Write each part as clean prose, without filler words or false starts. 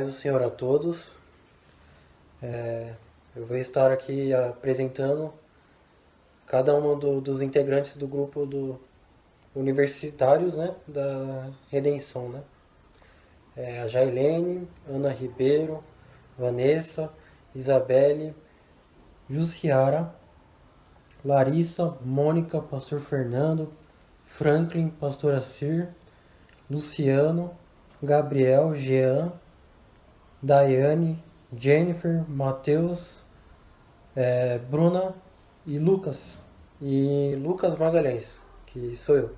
paz do Senhor a todos. Eu vou estar aqui apresentando cada um dos integrantes do grupo do universitários, né, da Redenção, né? A Jailene, Ana Ribeiro, Vanessa, Isabelle, Jussiara, Larissa, Mônica, Pastor Fernando, Franklin, Pastor Acir, Luciano, Gabriel, Jean, Daiane, Jennifer, Matheus, Bruna e Lucas. E Lucas Magalhães, que sou eu.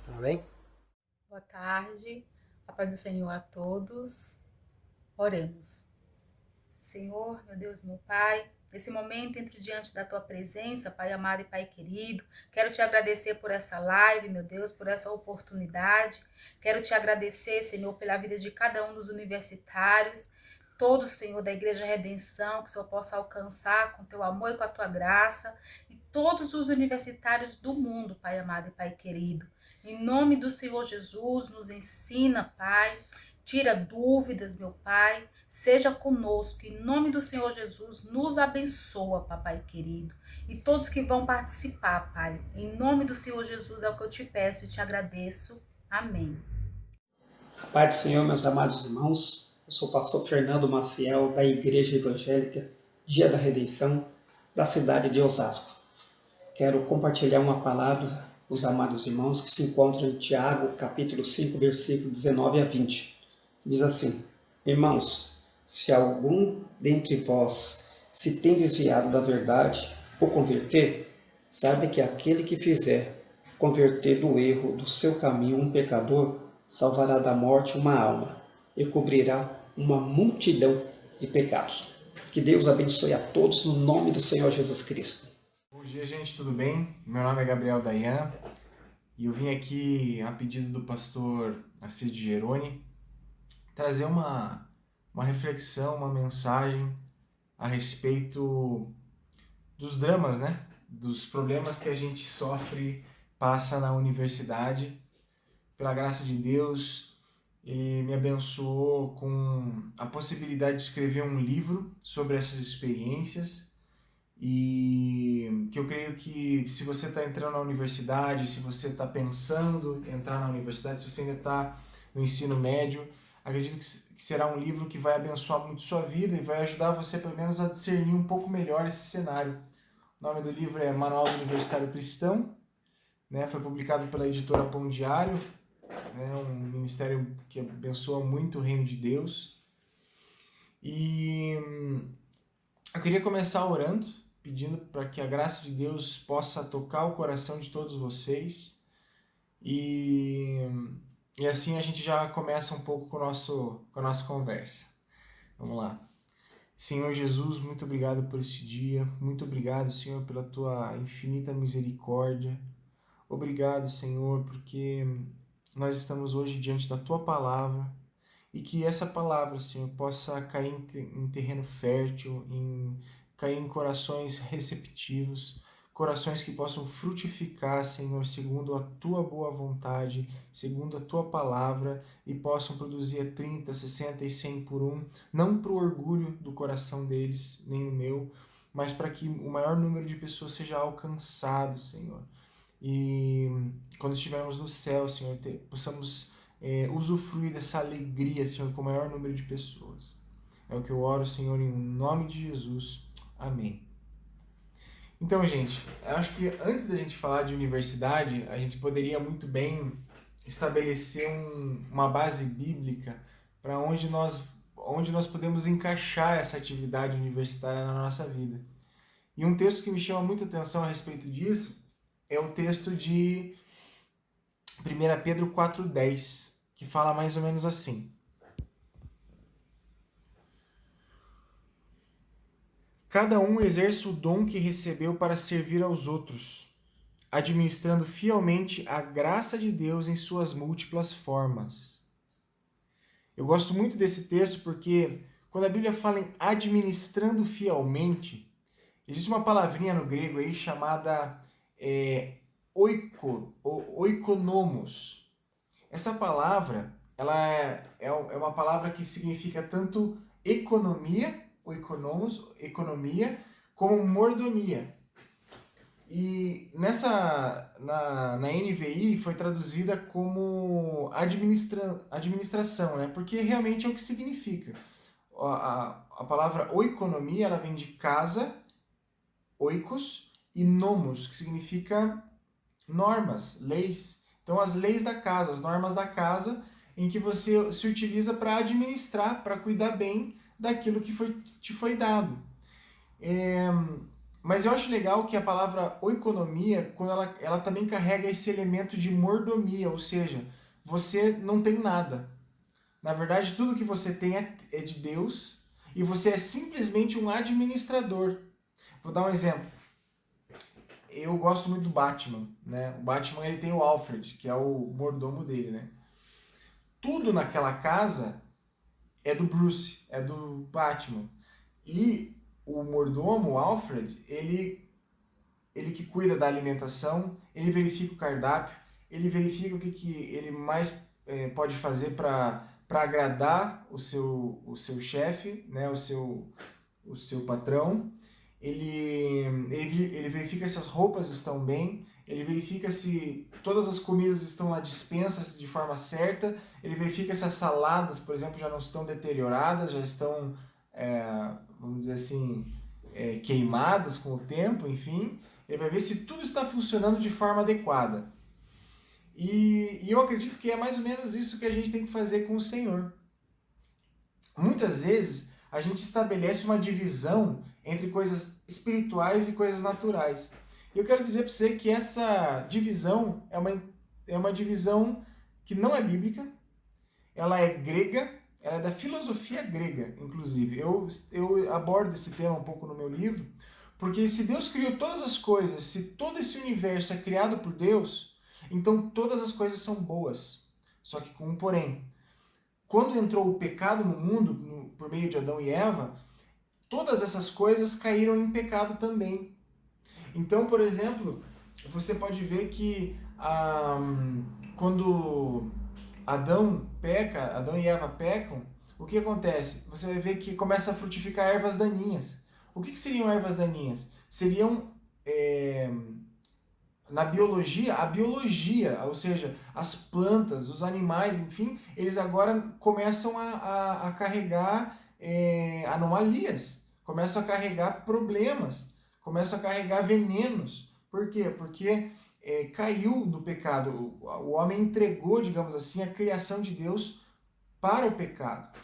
Amém? Boa tarde, a paz do Senhor a todos. Oremos. Senhor, meu Deus, meu Pai, nesse momento entro diante da Tua presença, Pai amado e Pai querido. Quero Te agradecer por essa live, meu Deus, por essa oportunidade. Quero Te agradecer, Senhor, pela vida de cada um dos universitários, todos, Senhor, da Igreja Redenção, que o Senhor possa alcançar com Teu amor e com a Tua graça, e todos os universitários do mundo, Pai amado e Pai querido. Em nome do Senhor Jesus, nos ensina, Pai, tira dúvidas, meu Pai, seja conosco, em nome do Senhor Jesus, nos abençoa, papai querido, e todos que vão participar, Pai, em nome do Senhor Jesus é o que eu te peço e te agradeço, amém. A paz do Senhor, meus amados irmãos, eu sou o pastor Fernando Maciel, da Igreja Evangélica Dia da Redenção, da cidade de Osasco. Quero compartilhar uma palavra com os amados irmãos que se encontra em Tiago, capítulo 5, versículo 19 a 20. Diz assim: Irmãos, se algum dentre vós se tem desviado da verdade ou converter, saiba que aquele que fizer converter do erro do seu caminho um pecador, salvará da morte uma alma e cobrirá uma multidão de pecados. Que Deus abençoe a todos no nome do Senhor Jesus Cristo. Bom dia, gente, tudo bem? Meu nome é Gabriel Dayan e eu vim aqui a pedido do pastor Acir de Geroni trazer uma reflexão, uma mensagem a respeito dos dramas, né? Dos problemas que a gente sofre, passa na universidade. Pela graça de Deus, Ele me abençoou com a possibilidade de escrever um livro sobre essas experiências e que eu creio que se você está entrando na universidade, se você está pensando em entrar na universidade, se você ainda está no ensino médio, acredito que será um livro que vai abençoar muito sua vida e vai ajudar você pelo menos a discernir um pouco melhor esse cenário. O nome do livro é Manual do Universitário Cristão, né? Foi publicado pela editora Pão Diário, né? Um ministério que abençoa muito o reino de Deus. E eu queria começar orando, pedindo para que a graça de Deus possa tocar o coração de todos vocês e assim a gente já começa um pouco com a nossa conversa. Vamos lá. Senhor Jesus, muito obrigado por esse dia, muito obrigado, Senhor, pela tua infinita misericórdia. Obrigado, Senhor, porque nós estamos hoje diante da tua palavra e que essa palavra, Senhor, possa cair em terreno fértil, cair em corações receptivos, corações que possam frutificar, Senhor, segundo a tua boa vontade, segundo a tua palavra, e possam produzir a 30, 60 e 100 por um, não para o orgulho do coração deles, nem o meu, mas para que o maior número de pessoas seja alcançado, Senhor. E quando estivermos no céu, Senhor, possamos usufruir dessa alegria, Senhor, com o maior número de pessoas. É o que eu oro, Senhor, em nome de Jesus. Amém. Então, gente, eu acho que antes da gente falar de universidade, a gente poderia muito bem estabelecer uma base bíblica para onde nós podemos encaixar essa atividade universitária na nossa vida. E um texto que me chama muita atenção a respeito disso é o texto de 1 Pedro 4,10, que fala mais ou menos assim: Cada um exerce o dom que recebeu para servir aos outros, administrando fielmente a graça de Deus em suas múltiplas formas. Eu gosto muito desse texto porque quando a Bíblia fala em administrando fielmente, existe uma palavrinha no grego aí chamada oikonomos. Essa palavra, ela é uma palavra que significa tanto economia, ou economos, economia, como mordomia. E na NVI foi traduzida como administração, né? Porque realmente é o que significa. A palavra oikonomia, ela vem de casa, oikos, e nomos, que significa normas, leis. Então, as leis da casa, as normas da casa, em que você se utiliza para administrar, para cuidar bem daquilo que te foi dado. Mas eu acho legal que a palavra oikonomia, quando ela também carrega esse elemento de mordomia, ou seja, você não tem nada. Na verdade, tudo que você tem é de Deus e você é simplesmente um administrador. Vou dar um exemplo. Eu gosto muito do Batman, né? O Batman, ele tem o Alfred, que é o mordomo dele, né? Tudo naquela casa é do Bruce, é do Batman. E o mordomo, o Alfred, ele que cuida da alimentação, ele verifica o cardápio, ele verifica o que ele mais pode fazer para agradar o seu chefe, né? o seu patrão. Ele verifica se as roupas estão bem, ele verifica se todas as comidas estão na dispensa de forma certa, ele verifica se as saladas, por exemplo, já não estão deterioradas, já estão, vamos dizer assim, queimadas com o tempo, enfim. Ele vai ver se tudo está funcionando de forma adequada. E eu acredito que é mais ou menos isso que a gente tem que fazer com o Senhor. Muitas vezes a gente estabelece uma divisão entre coisas espirituais e coisas naturais. E eu quero dizer para você que essa divisão é uma divisão que não é bíblica, ela é grega, ela é da filosofia grega, inclusive. Eu abordo esse tema um pouco no meu livro, porque se Deus criou todas as coisas, se todo esse universo é criado por Deus, então todas as coisas são boas. Só que com um porém. Quando entrou o pecado no mundo, por meio de Adão e Eva, todas essas coisas caíram em pecado também. Então, por exemplo, você pode ver que quando Adão e Eva pecam, o que acontece? Você vai ver que começa a frutificar ervas daninhas. O que seriam ervas daninhas? Seriam, na biologia, a biologia, ou seja, as plantas, os animais, enfim, eles agora começam a carregar anomalias, começam a carregar problemas, começam a carregar venenos. Por quê? Porque caiu no pecado. O homem entregou, digamos assim, a criação de Deus para o pecado.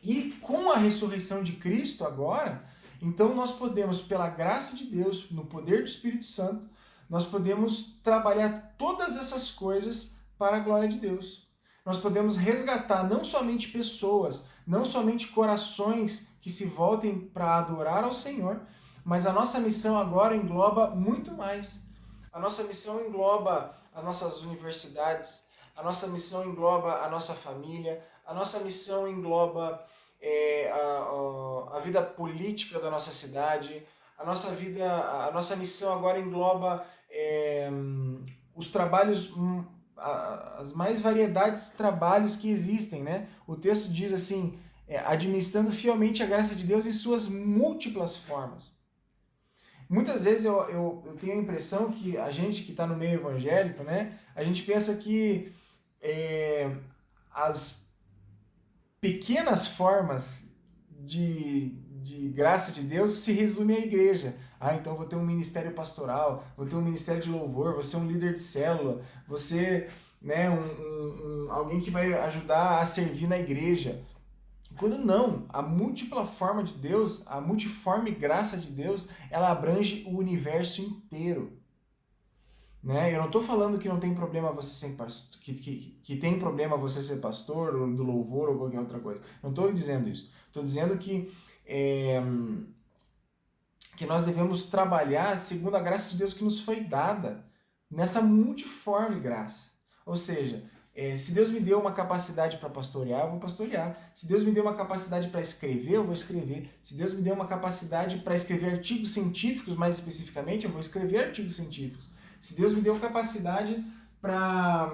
E com a ressurreição de Cristo agora, então nós podemos, pela graça de Deus, no poder do Espírito Santo, nós podemos trabalhar todas essas coisas para a glória de Deus. Nós podemos resgatar não somente pessoas, não somente corações que se voltem para adorar ao Senhor, mas a nossa missão agora engloba muito mais. A nossa missão engloba as nossas universidades, a nossa missão engloba a nossa família, a nossa missão engloba a vida política da nossa cidade, a nossa missão agora engloba os trabalhos, as mais variedades de trabalhos que existem, né? O texto diz assim, administrando fielmente a graça de Deus em suas múltiplas formas. Muitas vezes eu tenho a impressão que a gente que está no meio evangélico, né? A gente pensa que as pequenas formas de graça de Deus se resume à igreja. Então vou ter um ministério pastoral, vou ter um ministério de louvor, vou ser um líder de célula, vou ser, né, alguém que vai ajudar a servir na igreja. Quando não, a múltipla forma de Deus, a multiforme graça de Deus, ela abrange o universo inteiro. Né? Eu não estou falando que não tem problema você ser pastor, que tem problema você ser pastor, ou do louvor, ou qualquer outra coisa. Não estou dizendo isso. Estou dizendo que nós devemos trabalhar segundo a graça de Deus que nos foi dada, nessa multiforme graça. Ou seja, se Deus me deu uma capacidade para pastorear, eu vou pastorear. Se Deus me deu uma capacidade para escrever, eu vou escrever. Se Deus me deu uma capacidade para escrever artigos científicos, mais especificamente, eu vou escrever artigos científicos. Se Deus me deu capacidade para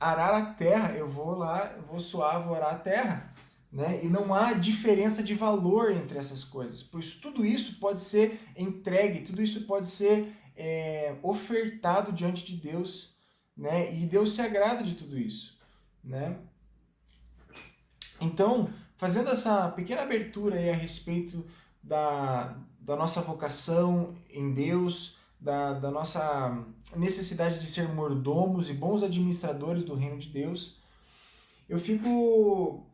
arar a terra, eu vou lá, eu vou suar, vou arar a terra. Né? E não há diferença de valor entre essas coisas, pois tudo isso pode ser entregue, tudo isso pode ser ofertado diante de Deus, né? E Deus se agrada de tudo isso, né? Então, fazendo essa pequena abertura aí a respeito da nossa vocação em Deus, da nossa necessidade de ser mordomos e bons administradores do reino de Deus, eu fico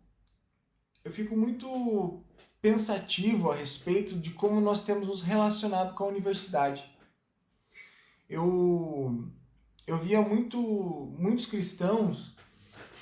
muito pensativo a respeito de como nós temos nos relacionado com a universidade. Eu via muitos cristãos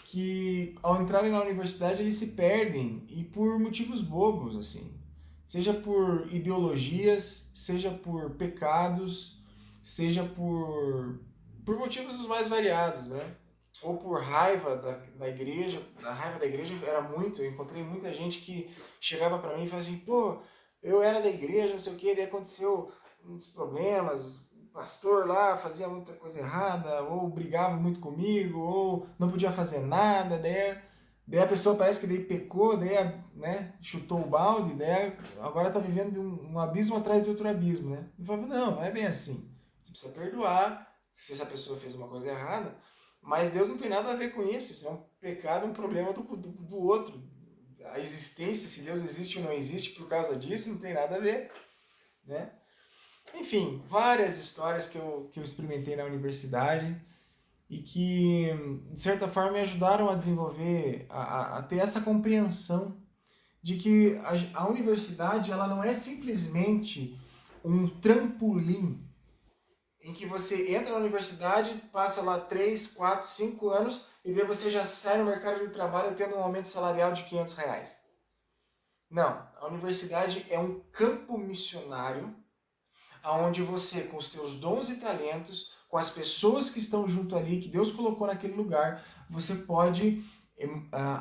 que, ao entrarem na universidade, eles se perdem, e por motivos bobos, assim. Seja por ideologias, seja por pecados, seja por motivos os mais variados, né? Ou por raiva da igreja. A raiva da igreja era muito. Eu encontrei muita gente que chegava para mim e falava assim: pô, eu era da igreja, não sei o que, daí aconteceu uns problemas, o pastor lá fazia muita coisa errada, ou brigava muito comigo, ou não podia fazer nada, daí a pessoa parece que daí pecou, daí, né, chutou o balde, daí agora está vivendo um abismo atrás de outro abismo, né? Eu falava: não é bem assim. Você precisa perdoar se essa pessoa fez uma coisa errada, mas Deus não tem nada a ver com isso. Isso é um pecado, um problema do outro. A existência, se Deus existe ou não existe por causa disso, não tem nada a ver, né? Enfim, várias histórias que eu experimentei na universidade e que, de certa forma, me ajudaram a desenvolver, a ter essa compreensão de que a universidade ela não é simplesmente um trampolim em que você entra na universidade, passa lá 3, 4, 5 anos e daí você já sai no mercado de trabalho tendo um aumento salarial de R$500. Não, a universidade é um campo missionário onde você, com os teus dons e talentos, com as pessoas que estão junto ali, que Deus colocou naquele lugar, você pode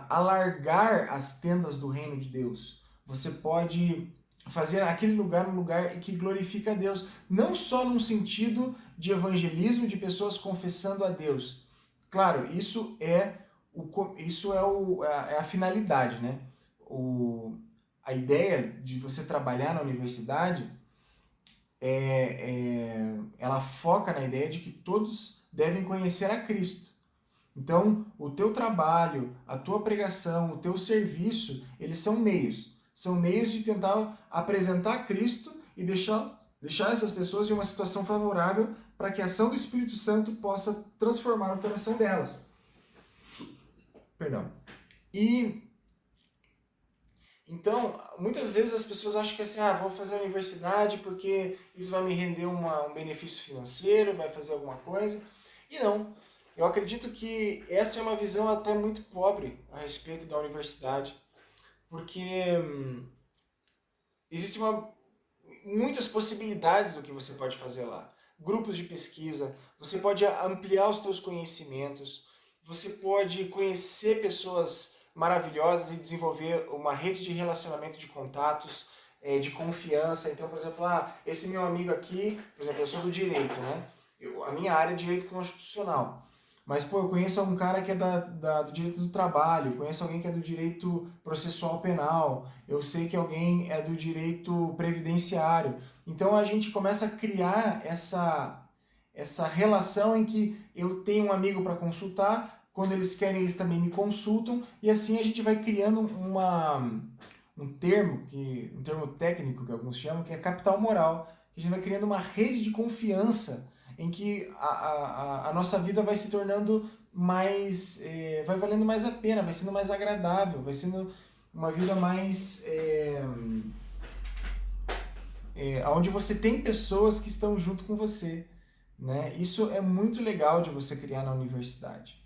alargar as tendas do reino de Deus. Você pode fazer aquele lugar um lugar que glorifica a Deus, não só num sentido de evangelismo, de pessoas confessando a Deus. Claro, isso é a finalidade, né? A ideia de você trabalhar na universidade ela foca na ideia de que todos devem conhecer a Cristo. Então, o teu trabalho, a tua pregação, o teu serviço, eles são meios. São meios de tentar apresentar Cristo e deixar essas pessoas em uma situação favorável para que a ação do Espírito Santo possa transformar o coração delas. Perdão. Então, muitas vezes as pessoas acham que assim, vou fazer a universidade porque isso vai me render um benefício financeiro, vai fazer alguma coisa. E não. Eu acredito que essa é uma visão até muito pobre a respeito da universidade, porque existem muitas possibilidades do que você pode fazer lá. Grupos de pesquisa, você pode ampliar os seus conhecimentos, você pode conhecer pessoas maravilhosas e desenvolver uma rede de relacionamento, de contatos, de confiança. Então, por exemplo, esse meu amigo aqui, por exemplo, eu sou do direito, né? A minha área é direito constitucional. Mas, eu conheço um cara que é do direito do trabalho, conheço alguém que é do direito processual penal, eu sei que alguém é do direito previdenciário. Então, a gente começa a criar essa relação em que eu tenho um amigo para consultar, quando eles querem, eles também me consultam, e assim a gente vai criando um termo técnico que alguns chamam, que é capital moral, que a gente vai criando uma rede de confiança em que a nossa vida vai se tornando mais, vai valendo mais a pena, vai sendo mais agradável, vai sendo uma vida mais onde você tem pessoas que estão junto com você, né? Isso é muito legal de você criar na universidade.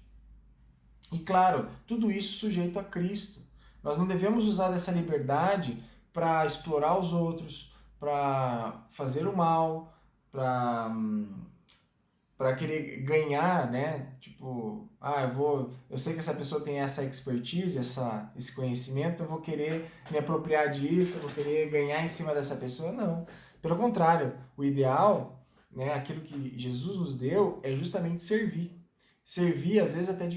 E claro, tudo isso sujeito a Cristo. Nós não devemos usar dessa liberdade para explorar os outros, para fazer o mal, para querer ganhar, né? Tipo, eu sei que essa pessoa tem essa expertise, esse conhecimento, eu vou querer me apropriar disso, eu vou querer ganhar em cima dessa pessoa. Não. Pelo contrário, o ideal, né, aquilo que Jesus nos deu, é justamente servir. servir, às vezes até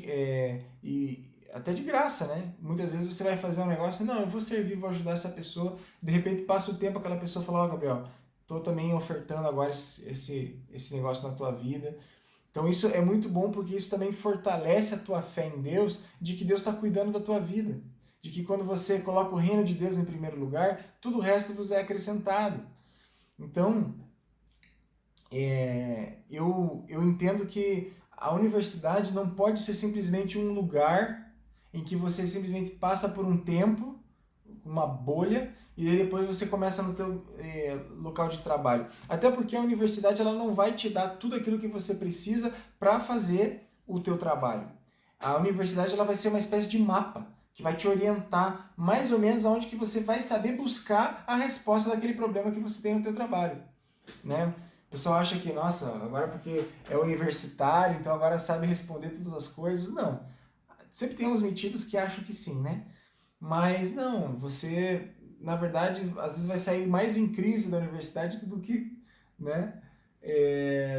de graça, né? Muitas vezes você vai fazer um negócio, não, eu vou servir, vou ajudar essa pessoa, de repente passa o tempo, aquela pessoa fala, ó, Gabriel, tô também ofertando agora esse negócio na tua vida. Então isso é muito bom porque isso também fortalece a tua fé em Deus, de que Deus está cuidando da tua vida. De que quando você coloca o reino de Deus em primeiro lugar, tudo o resto vos é acrescentado. Então, eu entendo que a universidade não pode ser simplesmente um lugar em que você simplesmente passa por um tempo, uma bolha, e daí depois você começa no teu local de trabalho. Até porque a universidade ela não vai te dar tudo aquilo que você precisa para fazer o teu trabalho. A universidade ela vai ser uma espécie de mapa que vai te orientar mais ou menos aonde que você vai saber buscar a resposta daquele problema que você tem no teu trabalho, né? O pessoal acha que, nossa, agora porque é universitário, então agora sabe responder todas as coisas. Não. Sempre tem uns metidos que acham que sim, né? Mas não, você, na verdade, às vezes vai sair mais em crise da universidade do que, né?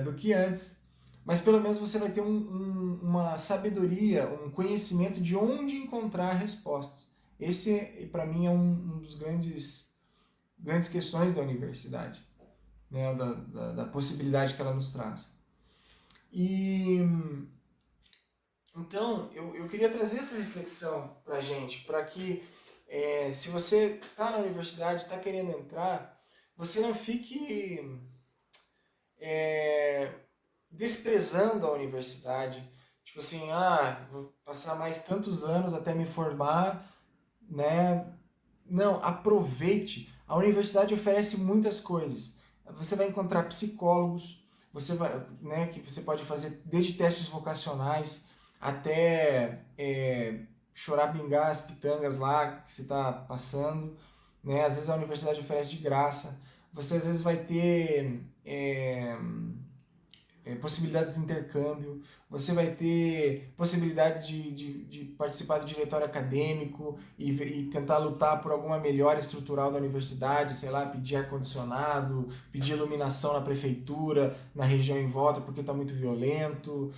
Do que antes. Mas pelo menos você vai ter uma sabedoria, um conhecimento de onde encontrar respostas. Esse, para mim, é um dos grandes questões da universidade, né? Da possibilidade que ela nos traz. E então, eu queria trazer essa reflexão para a gente, para que se você está na universidade, está querendo entrar, você não fique desprezando a universidade. Tipo assim, vou passar mais tantos anos até me formar, né? Não, aproveite. A universidade oferece muitas coisas. Você vai encontrar psicólogos, né, que você pode fazer desde testes vocacionais até choramingar as pitangas lá que você está passando, né? Às vezes a universidade oferece de graça. Você às vezes vai ter possibilidades de intercâmbio, você vai ter possibilidades de participar do diretório acadêmico e tentar lutar por alguma melhora estrutural da universidade, sei lá, pedir ar-condicionado, pedir iluminação na prefeitura, na região em volta, porque está muito violento.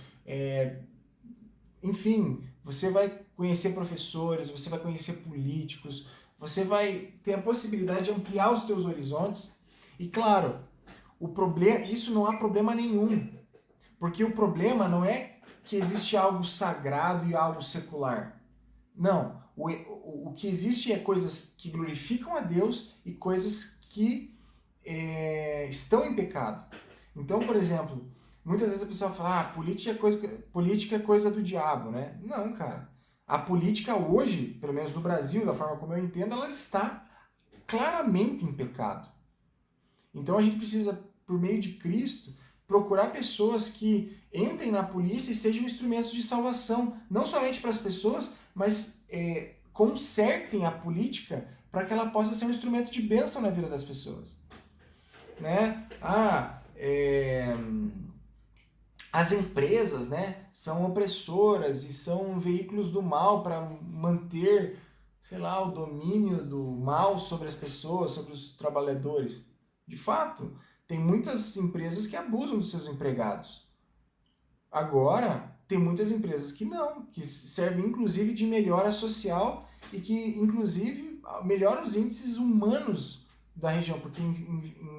Enfim, você vai conhecer professores, você vai conhecer políticos, você vai ter a possibilidade de ampliar os teus horizontes. E claro, isso não há problema nenhum. Porque o problema não é que existe algo sagrado e algo secular. Não. O que existe é coisas que glorificam a Deus e coisas que estão em pecado. Então, por exemplo, muitas vezes a pessoa fala, política é coisa do diabo, né? Não, cara. A política hoje, pelo menos no Brasil, da forma como eu entendo, ela está claramente em pecado. Então a gente precisa, por meio de Cristo, procurar pessoas que entrem na polícia e sejam instrumentos de salvação, não somente para as pessoas, mas consertem a política para que ela possa ser um instrumento de bênção na vida das pessoas. Né? As empresas, né, são opressoras e são veículos do mal para manter, sei lá, o domínio do mal sobre as pessoas, sobre os trabalhadores. De fato, tem muitas empresas que abusam dos seus empregados. Agora, tem muitas empresas que não, que servem inclusive de melhora social e que inclusive melhoram os índices humanos da região, porque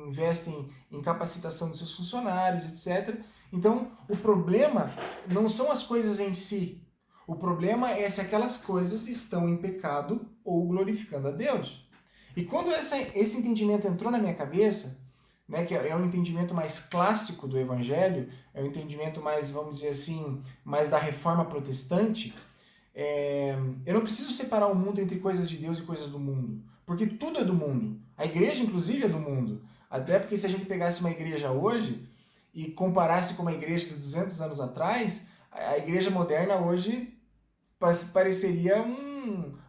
investem em capacitação dos seus funcionários, etc. Então, o problema não são as coisas em si. O problema é se aquelas coisas estão em pecado ou glorificando a Deus. E quando esse entendimento entrou na minha cabeça, né, que é um entendimento mais clássico do Evangelho, é um entendimento mais, vamos dizer assim, mais da reforma protestante, eu não preciso separar o mundo entre coisas de Deus e coisas do mundo, porque tudo é do mundo. A igreja, inclusive, é do mundo. Até porque se a gente pegasse uma igreja hoje e comparasse com uma igreja de 200 anos atrás, a igreja moderna hoje pareceria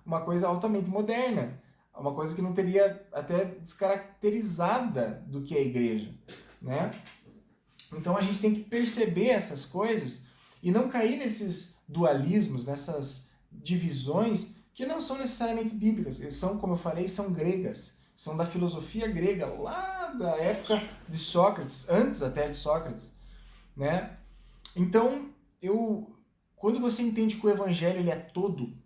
uma coisa altamente moderna. Uma coisa que não teria até descaracterizada do que é a igreja, né? Então a gente tem que perceber essas coisas e não cair nesses dualismos, nessas divisões que não são necessariamente bíblicas. Eles são, como eu falei, são gregas, são da filosofia grega, lá da época de Sócrates, antes até de Sócrates, né? Então eu quando você entende que o evangelho ele é todo,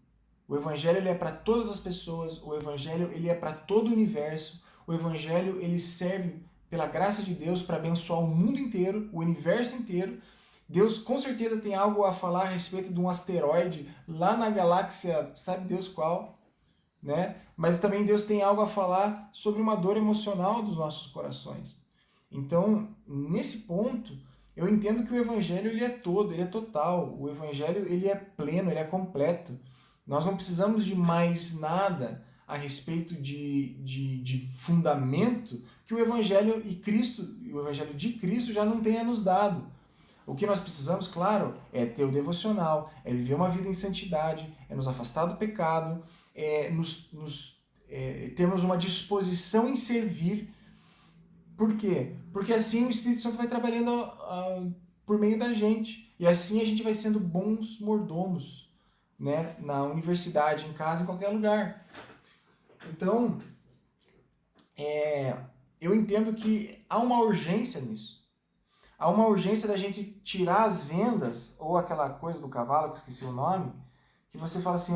o evangelho ele é para todas as pessoas, o evangelho ele é para todo o universo, o evangelho ele serve pela graça de Deus para abençoar o mundo inteiro, o universo inteiro. Deus com certeza tem algo a falar a respeito de um asteroide lá na galáxia, sabe Deus qual, né? Mas também Deus tem algo a falar sobre uma dor emocional dos nossos corações. Então, nesse ponto, eu entendo que o evangelho ele é todo, ele é total. O evangelho ele é pleno, ele é completo. Nós não precisamos de mais nada a respeito de fundamento que o evangelho e Cristo, o evangelho de Cristo já não tenha nos dado. O que nós precisamos, claro, é ter o devocional, é viver uma vida em santidade, é nos afastar do pecado, termos uma disposição em servir. Por quê? Porque assim o Espírito Santo vai trabalhando por meio da gente. E assim a gente vai sendo bons mordomos, né? Na universidade, em casa, em qualquer lugar. Então, eu entendo que há uma urgência nisso. Há uma urgência da gente tirar as vendas, ou aquela coisa do cavalo, que eu esqueci o nome, que você fala assim,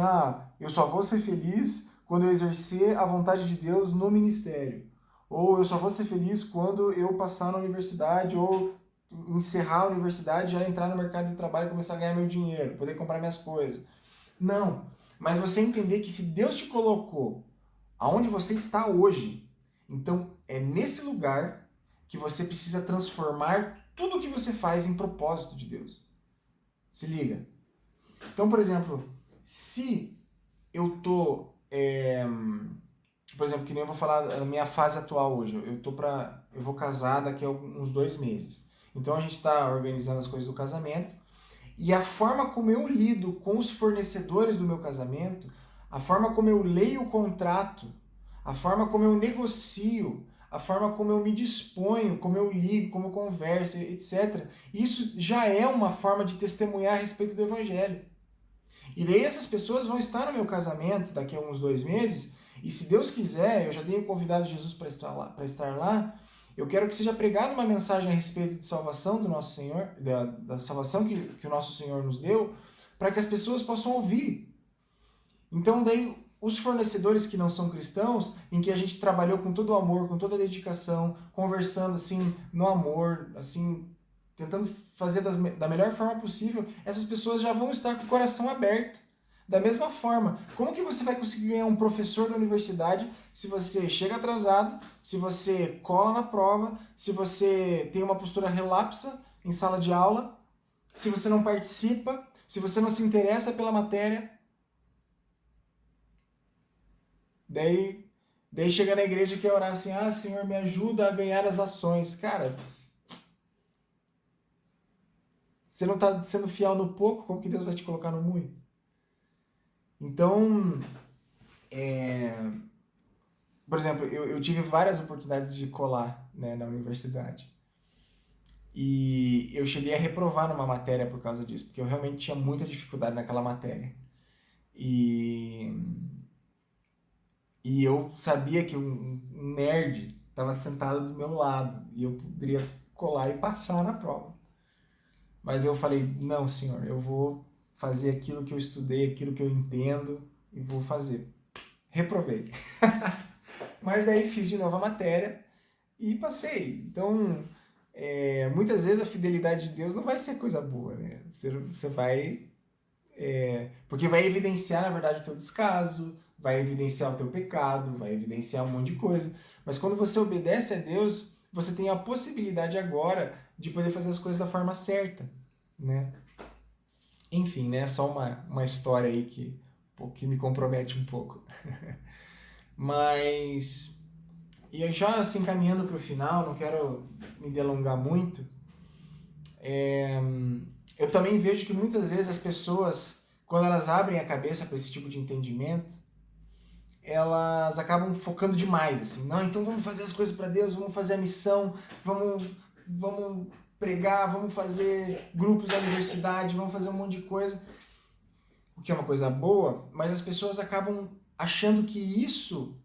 eu só vou ser feliz quando eu exercer a vontade de Deus no ministério. Ou eu só vou ser feliz quando eu passar na universidade, ou encerrar a universidade, já entrar no mercado de trabalho e começar a ganhar meu dinheiro, poder comprar minhas coisas. Não, mas você entender que se Deus te colocou aonde você está hoje, então é nesse lugar que você precisa transformar tudo o que você faz em propósito de Deus. Se liga. Então, por exemplo, se eu tô... por exemplo, que nem eu vou falar da minha fase atual hoje. Eu vou casar daqui a uns 2 meses. Então a gente está organizando as coisas do casamento. E a forma como eu lido com os fornecedores do meu casamento, a forma como eu leio o contrato, a forma como eu negocio, a forma como eu me disponho, como eu ligo, como eu converso, etc. Isso já é uma forma de testemunhar a respeito do Evangelho. E daí essas pessoas vão estar no meu casamento daqui a uns 2 meses, e se Deus quiser, eu já tenho convidado Jesus para estar lá, eu quero que seja pregada uma mensagem a respeito de salvação do nosso Senhor, da salvação que o nosso Senhor nos deu, para que as pessoas possam ouvir. Então daí os fornecedores que não são cristãos, em que a gente trabalhou com todo o amor, com toda a dedicação, conversando assim no amor, assim, tentando fazer da melhor forma possível, essas pessoas já vão estar com o coração aberto. Da mesma forma, como que você vai conseguir ganhar um professor da universidade se você chega atrasado, se você cola na prova, se você tem uma postura relapsa em sala de aula, se você não participa, se você não se interessa pela matéria? Daí chega na igreja e quer orar assim, Senhor, me ajuda a ganhar as nações. Cara, você não está sendo fiel no pouco, como que Deus vai te colocar no muito? Então, por exemplo, eu tive várias oportunidades de colar, né, na universidade. E eu cheguei a reprovar numa matéria por causa disso, porque eu realmente tinha muita dificuldade naquela matéria. E eu sabia que um nerd estava sentado do meu lado e eu poderia colar e passar na prova. Mas eu falei, não, Senhor, eu vou fazer aquilo que eu estudei, aquilo que eu entendo e vou fazer. Reprovei. Mas daí fiz de novo a matéria e passei. Então, muitas vezes a fidelidade de Deus não vai ser coisa boa, né? Você vai... porque vai evidenciar, na verdade, o teu descaso, vai evidenciar o teu pecado, vai evidenciar um monte de coisa. Mas quando você obedece a Deus, você tem a possibilidade agora de poder fazer as coisas da forma certa, né? Enfim, né? Só uma história aí que me compromete um pouco. Mas, e aí já assim, caminhando para o final, não quero me delongar muito, eu também vejo que muitas vezes as pessoas, quando elas abrem a cabeça para esse tipo de entendimento, elas acabam focando demais, assim, não, então vamos fazer as coisas para Deus, vamos fazer a missão, vamos pregar, vamos fazer grupos da universidade, vamos fazer um monte de coisa, o que é uma coisa boa, mas as pessoas acabam achando que isso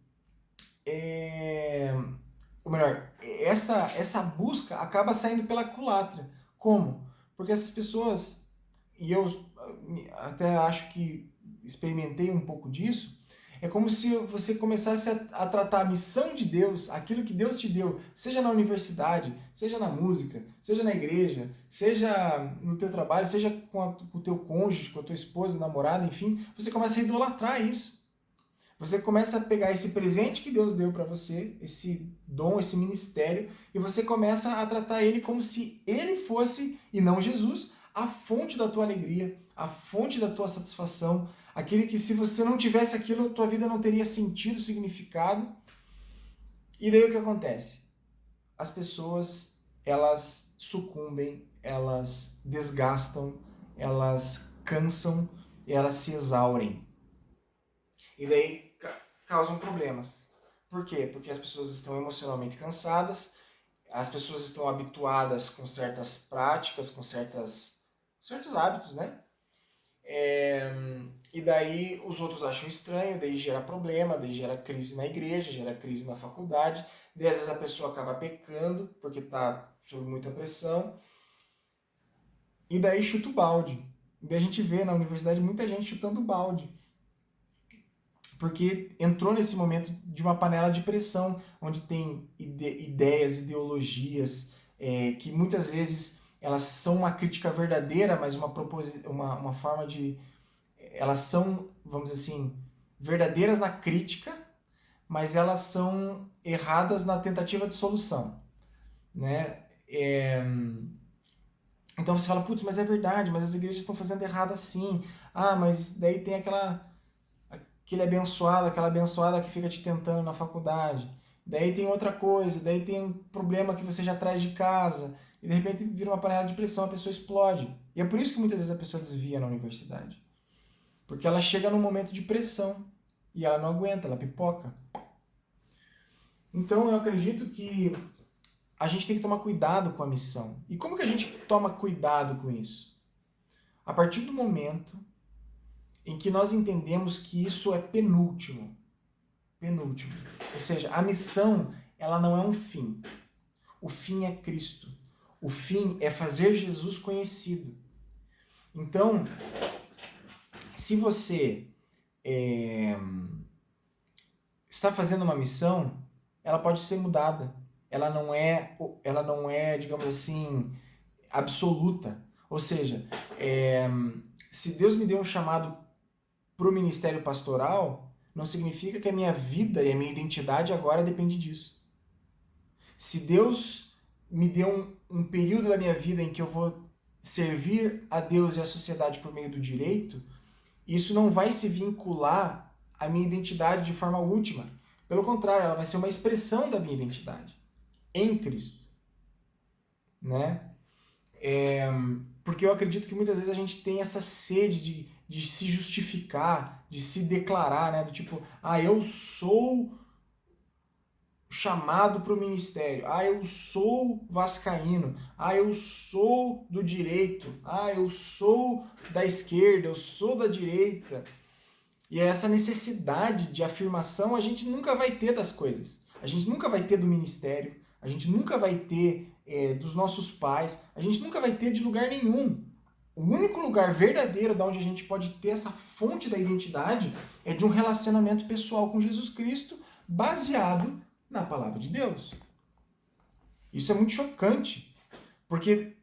ou melhor, essa busca acaba saindo pela culatra. Como? Porque essas pessoas, e eu até acho que experimentei um pouco disso, é como se você começasse a tratar a missão de Deus, aquilo que Deus te deu, seja na universidade, seja na música, seja na igreja, seja no teu trabalho, seja com o teu cônjuge, com a tua esposa, namorada, enfim, você começa a idolatrar isso. Você começa a pegar esse presente que Deus deu para você, esse dom, esse ministério, e você começa a tratar ele como se ele fosse, e não Jesus, a fonte da tua alegria, a fonte da tua satisfação, aquele que se você não tivesse aquilo, a tua vida não teria sentido, significado. E daí o que acontece? As pessoas, elas sucumbem, elas desgastam, elas cansam e elas se exaurem. E daí causam problemas. Por quê? Porque as pessoas estão emocionalmente cansadas, as pessoas estão habituadas com certas práticas, com certos hábitos, né? E daí os outros acham estranho, daí gera problema, daí gera crise na igreja, gera crise na faculdade, daí às vezes a pessoa acaba pecando porque está sob muita pressão, e daí chuta o balde. E daí a gente vê na universidade muita gente chutando o balde, porque entrou nesse momento de uma panela de pressão, onde tem ideias, ideologias, que muitas vezes elas são uma crítica verdadeira, mas uma forma de... Elas são, vamos dizer assim, verdadeiras na crítica, mas elas são erradas na tentativa de solução, né? Então você fala, putz, mas é verdade, mas as igrejas estão fazendo errado assim. Ah, mas daí tem aquele abençoado, aquela abençoada que fica te tentando na faculdade. Daí tem outra coisa, daí tem um problema que você já traz de casa, e de repente vira uma panela de pressão, a pessoa explode. E é por isso que muitas vezes a pessoa desvia na universidade. Porque ela chega num momento de pressão, e ela não aguenta, ela pipoca. Então eu acredito que a gente tem que tomar cuidado com a missão. E como que a gente toma cuidado com isso? A partir do momento em que nós entendemos que isso é penúltimo. Penúltimo. Ou seja, a missão, ela não é um fim. O fim é Cristo. O fim é fazer Jesus conhecido. Então, se você está fazendo uma missão, ela pode ser mudada. Ela não é, digamos assim, absoluta. Ou seja, se Deus me deu um chamado para o ministério pastoral, não significa que a minha vida e a minha identidade agora depende disso. Se Deus me deu um período da minha vida em que eu vou servir a Deus e a sociedade por meio do direito, isso não vai se vincular à minha identidade de forma última. Pelo contrário, ela vai ser uma expressão da minha identidade em Cristo, né? Porque eu acredito que muitas vezes a gente tem essa sede de se justificar, de se declarar, né? Do tipo, eu sou chamado para o ministério, eu sou vascaíno, eu sou do direito, eu sou da esquerda, eu sou da direita. E essa necessidade de afirmação a gente nunca vai ter das coisas. A gente nunca vai ter do ministério, a gente nunca vai ter dos nossos pais, a gente nunca vai ter de lugar nenhum. O único lugar verdadeiro de onde a gente pode ter essa fonte da identidade é de um relacionamento pessoal com Jesus Cristo, baseado na palavra de Deus. Isso é muito chocante, porque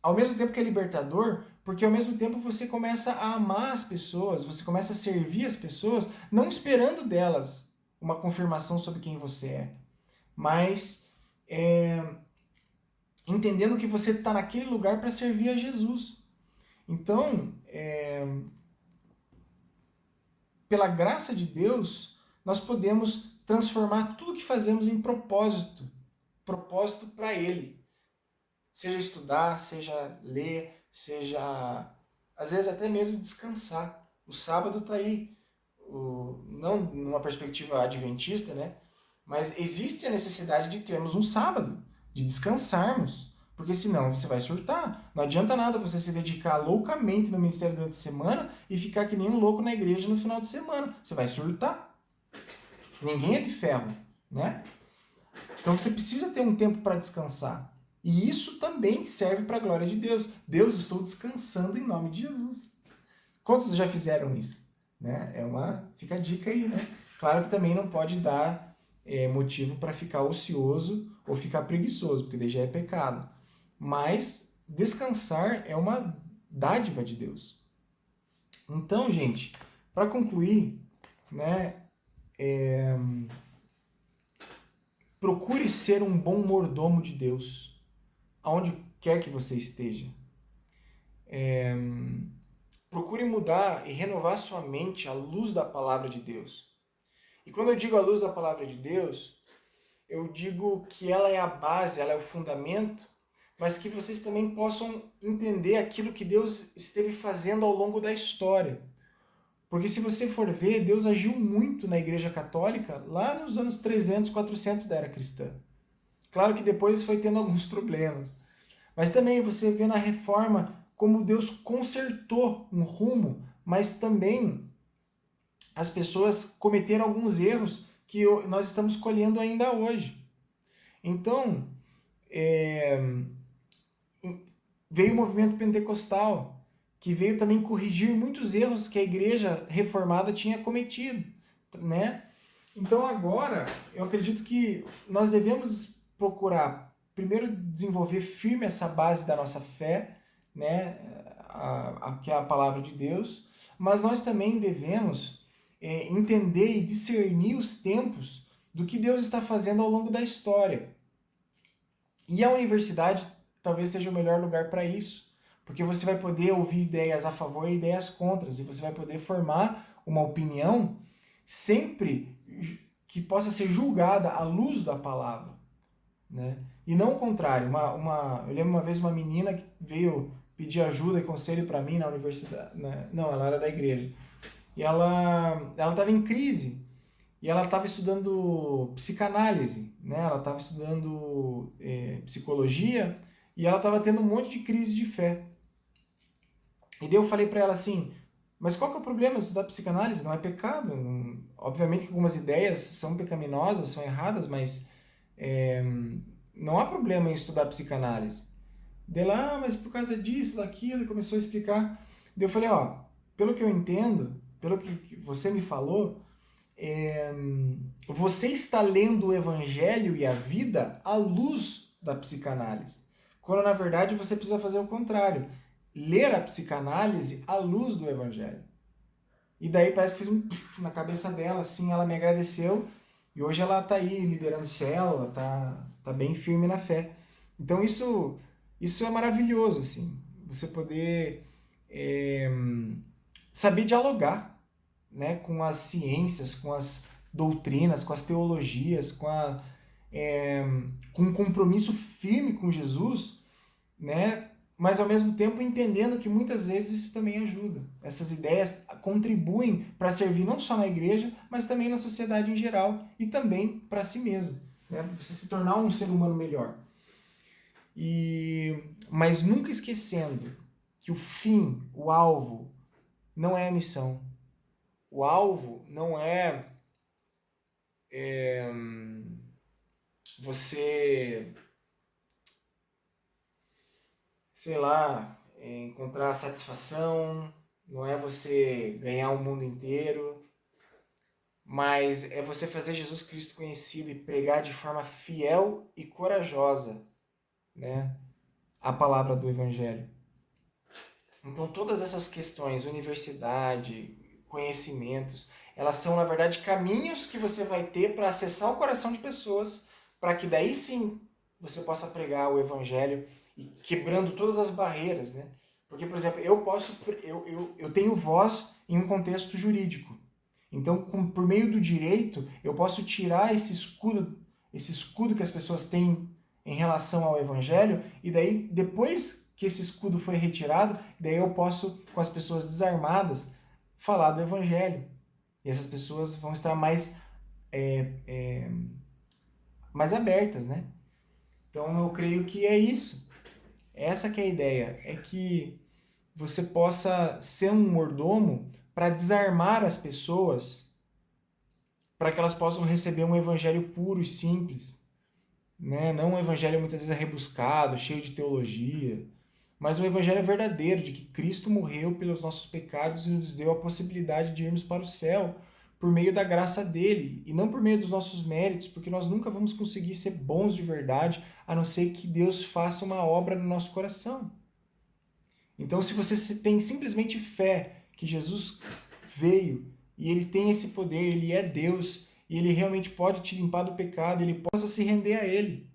ao mesmo tempo que é libertador, porque ao mesmo tempo você começa a amar as pessoas, você começa a servir as pessoas, não esperando delas uma confirmação sobre quem você é, mas entendendo que você está naquele lugar para servir a Jesus. Então, pela graça de Deus, nós podemos transformar tudo que fazemos em propósito para Ele. Seja estudar, seja ler, seja, às vezes, até mesmo descansar. O sábado está aí, não numa perspectiva adventista, né? Mas existe a necessidade de termos um sábado, de descansarmos, porque senão você vai surtar. Não adianta nada você se dedicar loucamente no ministério durante a semana e ficar que nem um louco na igreja no final de semana. Você vai surtar. Ninguém é de ferro, né? Então você precisa ter um tempo para descansar. E isso também serve para a glória de Deus. Deus, estou descansando em nome de Jesus. Quantos já fizeram isso? Né? Fica a dica aí, né? Claro que também não pode dar motivo para ficar ocioso ou ficar preguiçoso, porque daí já é pecado. Mas descansar é uma dádiva de Deus. Então, gente, para concluir, né, procure ser um bom mordomo de Deus, aonde quer que você esteja. Procure mudar e renovar sua mente à luz da palavra de Deus. E quando eu digo à luz da palavra de Deus, eu digo que ela é a base, ela é o fundamento, mas que vocês também possam entender aquilo que Deus esteve fazendo ao longo da história. Porque se você for ver, Deus agiu muito na Igreja Católica lá nos anos 300, 400 da era cristã. Claro que depois foi tendo alguns problemas. Mas também você vê na Reforma como Deus consertou um rumo, mas também as pessoas cometeram alguns erros que nós estamos colhendo ainda hoje. Então, veio o movimento pentecostal, que veio também corrigir muitos erros que a igreja reformada tinha cometido, né? Então agora, eu acredito que nós devemos procurar, primeiro, desenvolver firme essa base da nossa fé, né? Que é a palavra de Deus, mas nós também devemos entender e discernir os tempos do que Deus está fazendo ao longo da história. E a universidade talvez seja o melhor lugar para isso, porque você vai poder ouvir ideias a favor e ideias contras, e você vai poder formar uma opinião sempre que possa ser julgada à luz da palavra, né? E não o contrário. Eu lembro uma vez uma menina que veio pedir ajuda e conselho para mim na universidade, né? Não, ela era da igreja, e ela estava em crise, e ela estava estudando psicanálise, né? Ela estava estudando psicologia, e ela estava tendo um monte de crise de fé. E daí eu falei para ela assim, mas qual que é o problema de estudar psicanálise? Não é pecado. Obviamente que algumas ideias são pecaminosas, são erradas, mas não há problema em estudar psicanálise. Daí ela, mas por causa disso, daquilo, e começou a explicar. Daí eu falei, pelo que eu entendo, pelo que você me falou, você está lendo o Evangelho e a vida à luz da psicanálise. Quando na verdade você precisa fazer o contrário. Ler a psicanálise à luz do Evangelho. E daí parece que fez na cabeça dela, assim, ela me agradeceu, e hoje ela está aí liderando célula, tá bem firme na fé. Então isso é maravilhoso, assim, você poder saber dialogar, né, com as ciências, com as doutrinas, com as teologias, com um compromisso firme com Jesus, né, mas ao mesmo tempo entendendo que muitas vezes isso também ajuda. Essas ideias contribuem para servir não só na igreja, mas também na sociedade em geral e também para si mesmo, né? Você se tornar um ser humano melhor. Mas nunca esquecendo que o fim, o alvo, não é a missão. O alvo não é você, sei lá, encontrar satisfação, não é você ganhar o mundo inteiro, mas é você fazer Jesus Cristo conhecido e pregar de forma fiel e corajosa, né, a palavra do Evangelho. Então todas essas questões, universidade, conhecimentos, elas são na verdade caminhos que você vai ter para acessar o coração de pessoas, para que daí sim você possa pregar o Evangelho e quebrando todas as barreiras, né? Porque, por exemplo, eu tenho voz em um contexto jurídico. Então, por meio do direito, eu posso tirar esse escudo que as pessoas têm em relação ao Evangelho, e daí, depois que esse escudo foi retirado, daí eu posso, com as pessoas desarmadas, falar do Evangelho. E essas pessoas vão estar mais abertas, né? Então, eu creio que é isso. Essa que é a ideia, é que você possa ser um mordomo para desarmar as pessoas, para que elas possam receber um evangelho puro e simples, né? Não um evangelho muitas vezes rebuscado, cheio de teologia, mas um evangelho verdadeiro, de que Cristo morreu pelos nossos pecados e nos deu a possibilidade de irmos para o céu por meio da graça dele, e não por meio dos nossos méritos, porque nós nunca vamos conseguir ser bons de verdade, a não ser que Deus faça uma obra no nosso coração. Então, se você tem simplesmente fé que Jesus veio e ele tem esse poder, ele é Deus, e ele realmente pode te limpar do pecado, ele possa se render a ele,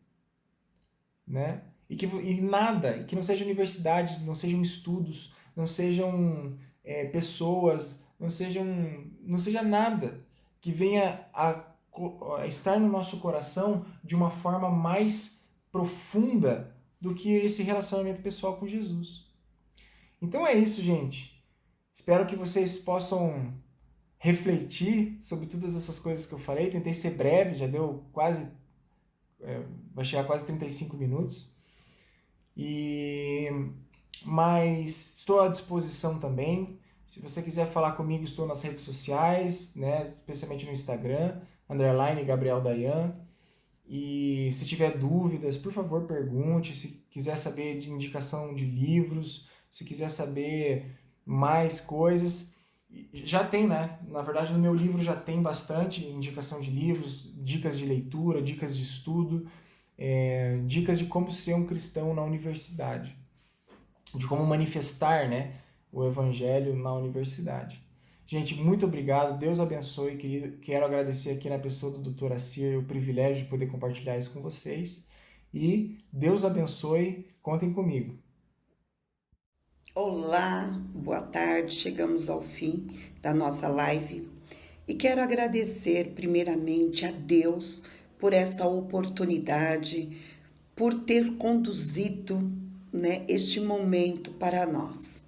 né? E que não seja universidade, não sejam estudos, não sejam pessoas, não seja nada que venha a estar no nosso coração de uma forma mais profunda do que esse relacionamento pessoal com Jesus. Então é isso, gente. Espero que vocês possam refletir sobre todas essas coisas que eu falei. Tentei ser breve, já deu quase... vai chegar a quase 35 minutos. Mas estou à disposição também. Se você quiser falar comigo, estou nas redes sociais, né? Especialmente no Instagram, _Gabriel Dayan. E se tiver dúvidas, por favor, pergunte. Se quiser saber de indicação de livros, se quiser saber mais coisas, já tem, né? Na verdade, no meu livro já tem bastante indicação de livros, dicas de leitura, dicas de estudo, dicas de como ser um cristão na universidade, de como manifestar, né, o evangelho na universidade. Gente, muito obrigado, Deus abençoe, querido. Quero agradecer aqui na pessoa do Dr. Assir o privilégio de poder compartilhar isso com vocês. E Deus abençoe, contem comigo. Olá, boa tarde, chegamos ao fim da nossa live e quero agradecer primeiramente a Deus por esta oportunidade, por ter conduzido, né, este momento para nós.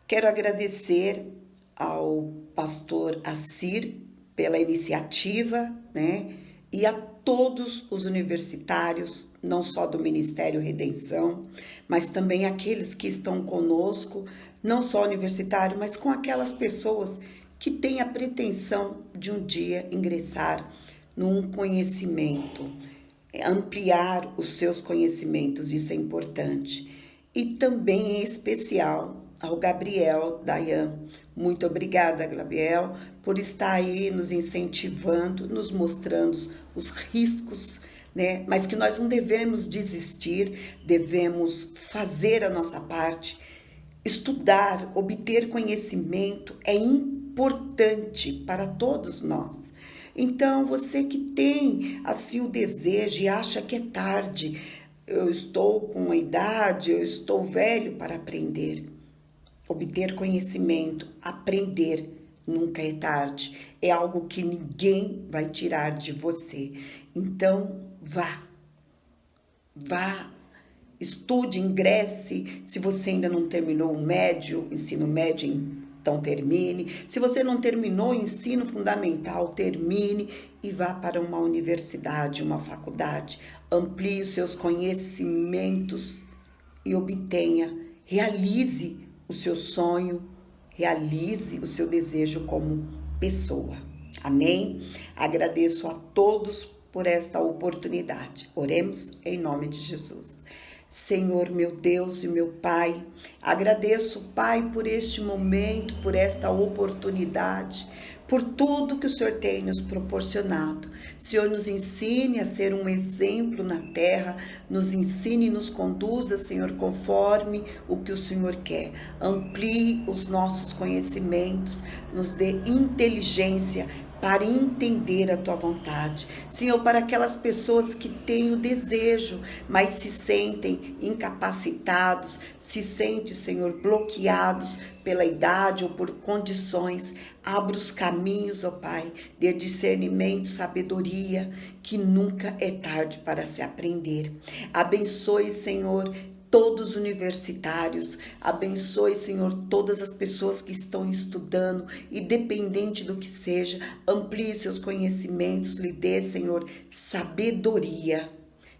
Quero agradecer ao pastor Assir pela iniciativa, né, e a todos os universitários, não só do Ministério Redenção, mas também aqueles que estão conosco, não só universitário, mas com aquelas pessoas que têm a pretensão de um dia ingressar num conhecimento, ampliar os seus conhecimentos, isso é importante. E também em especial ao Gabriel Dayan. Muito obrigada, Gabriel, por estar aí nos incentivando, nos mostrando os riscos, né? Mas que nós não devemos desistir, devemos fazer a nossa parte. Estudar, obter conhecimento é importante para todos nós. Então, você que tem assim o desejo e acha que é tarde, eu estou com a idade, eu estou velho para aprender. Obter conhecimento, aprender, nunca é tarde. É algo que ninguém vai tirar de você. Então, vá, estude, ingresse. Se você ainda não terminou o ensino médio, então termine. Se você não terminou o ensino fundamental, termine e vá para uma universidade, uma faculdade. Amplie os seus conhecimentos e obtenha, realize o seu sonho, realize o seu desejo como pessoa. Amém? Agradeço a todos por esta oportunidade. Oremos em nome de Jesus. Senhor, meu Deus e meu Pai, agradeço, Pai, por este momento, por esta oportunidade, por tudo que o Senhor tem nos proporcionado. Senhor, nos ensine a ser um exemplo na terra, nos ensine e nos conduza, Senhor, conforme o que o Senhor quer. Amplie os nossos conhecimentos, nos dê inteligência para entender a Tua vontade. Senhor, para aquelas pessoas que têm o desejo, mas se sentem incapacitados, se sentem, Senhor, bloqueados pela idade ou por condições, abra os caminhos, ó Pai, de discernimento, sabedoria, que nunca é tarde para se aprender. Abençoe, Senhor, todos os universitários, abençoe, Senhor, todas as pessoas que estão estudando, independente do que seja, amplie seus conhecimentos, lhe dê, Senhor, sabedoria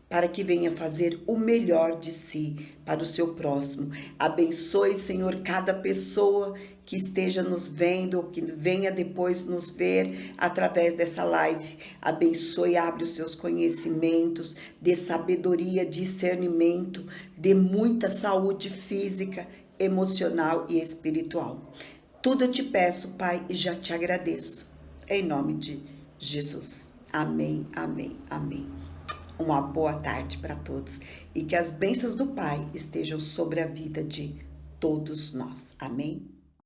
para que venha fazer o melhor de si para o seu próximo. Abençoe, Senhor, cada pessoa que esteja nos vendo ou que venha depois nos ver através dessa live. Abençoe, abre os seus conhecimentos, dê sabedoria, discernimento, dê muita saúde física, emocional e espiritual. Tudo eu te peço, Pai, e já te agradeço. Em nome de Jesus. Amém, amém, amém. Uma boa tarde para todos e que as bênçãos do Pai estejam sobre a vida de todos nós. Amém?